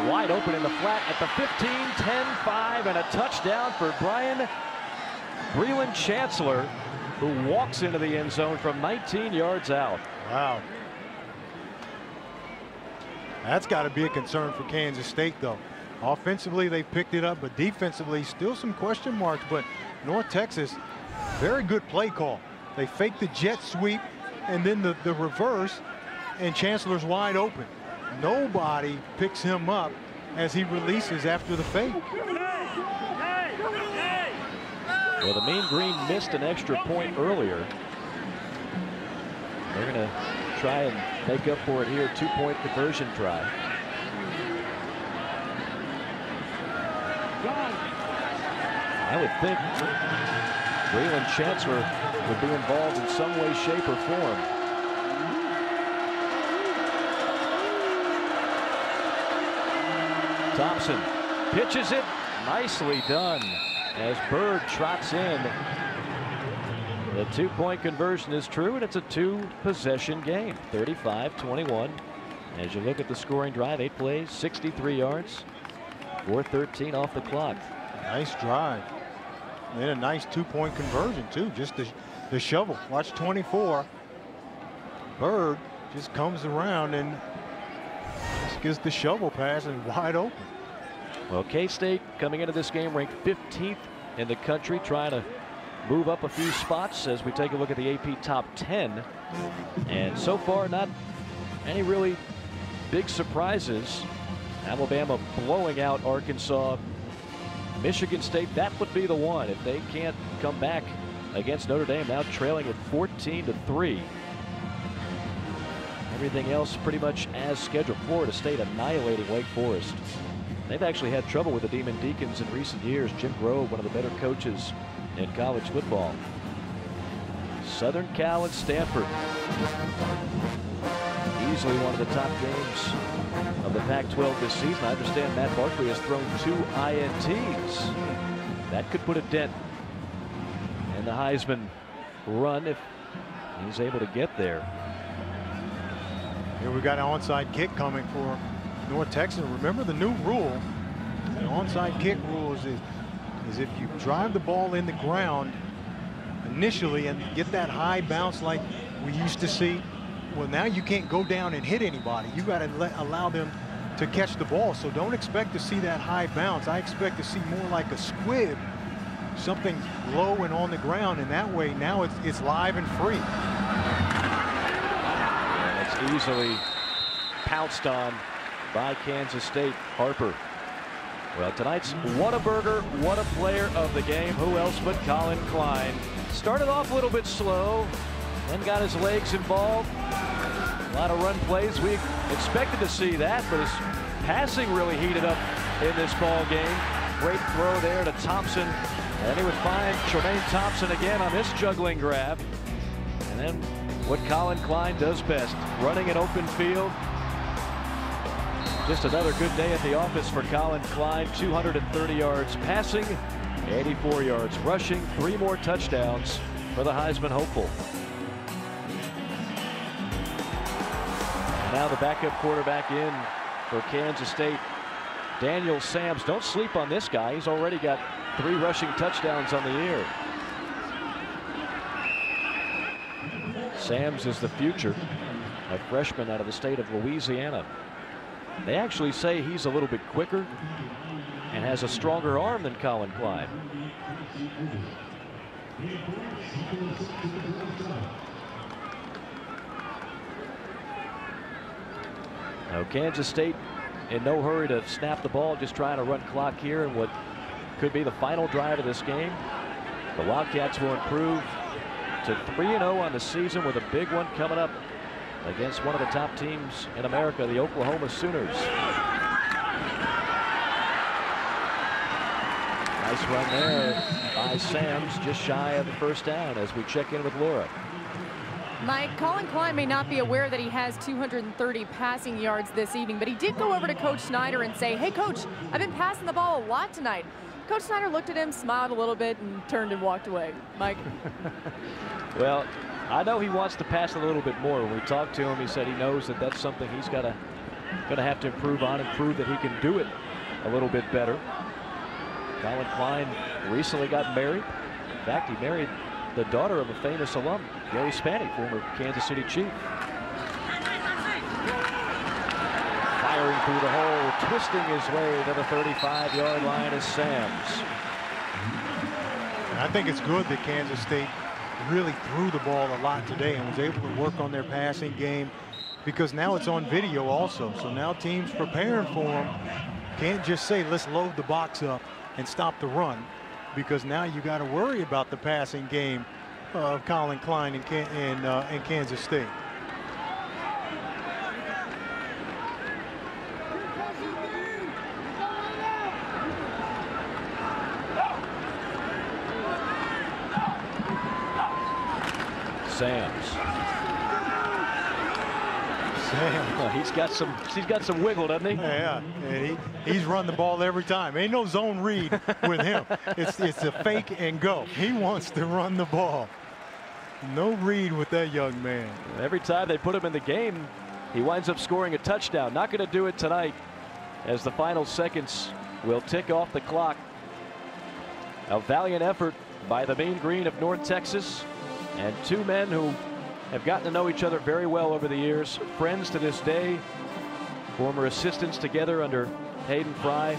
Wide open in the flat at the 15, 10-5, and a touchdown for Brian Breland Chancellor, who walks into the end zone from 19 yards out. Wow. That's got to be a concern for Kansas State, though. Offensively, they've picked it up, but defensively, still some question marks. But North Texas, very good play call. They fake the jet sweep and then the reverse, and Chancellor's wide open. Nobody picks him up as he releases after the fake. Well, the Mean Green missed an extra point earlier. They're going to try and make up for it here. 2-point conversion try. I would think Breland Chancellor would be involved in some way, shape, or form. Thompson pitches it, nicely done as Bird trots in. The 2-point conversion is true, and it's a 2-possession game, 35-21. As you look at the scoring drive, 8 plays, 63 yards, 4:13 off the clock. Nice drive. And a nice 2-point conversion too, just the shovel. Watch 24. Bird just comes around and gives the shovel pass and wide open. Well, K-State coming into this game ranked 15th in the country, trying to move up a few spots as we take a look at the AP top 10. And so far, not any really big surprises. Alabama blowing out Arkansas. Michigan State, that would be the one if they can't come back against Notre Dame, now trailing at 14-3. Everything else pretty much as scheduled. Florida State annihilating Wake Forest. They've actually had trouble with the Demon Deacons in recent years. Jim Grove, one of the better coaches in college football. Southern Cal and Stanford. Easily one of the top games of the Pac-12 this season. I understand Matt Barkley has thrown 2 INTs. That could put a dent in the Heisman run if he's able to get there. Here we got an onside kick coming for North Texas. Remember the new rule. The onside kick rule is if you drive the ball in the ground initially and get that high bounce like we used to see, well, now you can't go down and hit anybody. You got to allow them to catch the ball. So don't expect to see that high bounce. I expect to see more like a squib, something low and on the ground, and that way now it's live and free. easily pounced on by Kansas State. Harper. Well, tonight's Whataburger, what a player of the game. Who else but Colin Klein? Started off a little bit slow, then got his legs involved. A lot of run plays. We expected to see that, but his passing really heated up in this ball game. Great throw there to Thompson, and he would find Tremaine Thompson again on this juggling grab. And then what Colin Klein does best, running an open field. Just another good day at the office for Colin Klein. 230 yards passing, 84 yards rushing, 3 more touchdowns for the Heisman hopeful. Now the backup quarterback in for Kansas State, Daniel Sams. Don't sleep on this guy. He's already got 3 rushing touchdowns on the year. Sams is the future, a freshman out of the state of Louisiana. They actually say he's a little bit quicker and has a stronger arm than Colin Klein. Now Kansas State in no hurry to snap the ball, just trying to run clock here in what could be the final drive of this game. The Wildcats will improve to 3-0 on the season with a big one coming up against one of the top teams in America, the Oklahoma Sooners. Nice run there by Sams, just shy of the first down as we check in with Laura. Mike, Colin Klein may not be aware that he has 230 passing yards this evening, but he did go over to Coach Snyder and say, hey, Coach, I've been passing the ball a lot tonight. Coach Snyder looked at him, smiled a little bit, and turned and walked away. Mike? Well, I know he wants to pass a little bit more. When we talked to him, he said he knows that that's something he's gonna have to improve on and prove that he can do it a little bit better. Colin Klein recently got married. In fact, he married the daughter of a famous alum, Gary Spanny, former Kansas City Chief. Firing through the hole, twisting his way to the 35-yard line is Sams. And I think it's good that Kansas State really threw the ball a lot today and was able to work on their passing game, because now it's on video also. So now teams preparing for them can't just say, let's load the box up and stop the run, because now you got to worry about the passing game of Colin Klein in Kansas State. Sams. He's got some wiggle, doesn't he? Yeah, and he's run the ball every time. Ain't no zone read with him. It's a fake and go. He wants to run the ball. No read with that young man. Every time they put him in the game, he winds up scoring a touchdown. Not going to do it tonight, as the final seconds will tick off the clock. A valiant effort by the Mean Green of North Texas, and 2 men who have gotten to know each other very well over the years, friends to this day, former assistants together under Hayden Fry.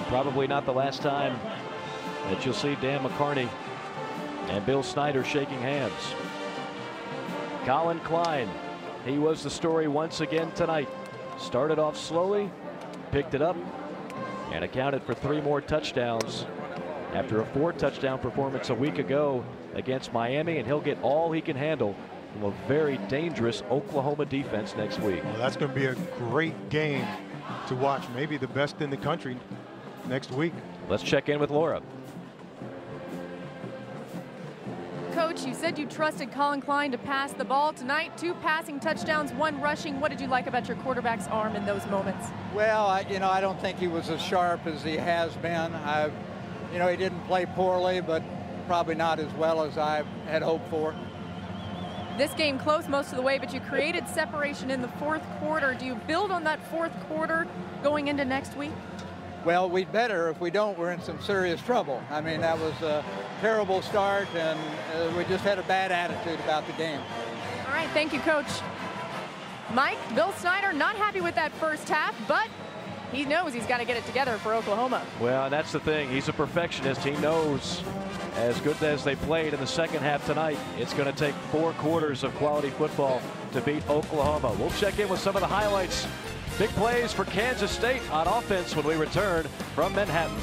Probably not the last time that you'll see Dan McCarney and Bill Snyder shaking hands. Colin Klein, he was the story once again tonight. Started off slowly, picked it up, and accounted for 3 more touchdowns after a 4-touchdown performance a week ago against Miami, and he'll get all he can handle from a very dangerous Oklahoma defense next week. Well, that's going to be a great game to watch, maybe the best in the country next week. Let's check in with Laura. Coach, you said you trusted Colin Klein to pass the ball tonight. 2 passing touchdowns, 1 rushing. What did you like about your quarterback's arm in those moments? Well, I don't think he was as sharp as he has been. He didn't play poorly, but probably not as well as I had hoped for. This game close most of the way, but you created separation in the 4th quarter. Do you build on that 4th quarter going into next week? Well, we'd better. If we don't, we're in some serious trouble. I mean, that was a terrible start, and we just had a bad attitude about the game. All right, thank you, Coach. Mike, Bill Snyder not happy with that first half, but he knows he's got to get it together for Oklahoma. Well, and that's the thing. He's a perfectionist. He knows, as good as they played in the second half tonight, it's going to take 4 quarters of quality football to beat Oklahoma. We'll check in with some of the highlights. Big plays for Kansas State on offense when we return from Manhattan.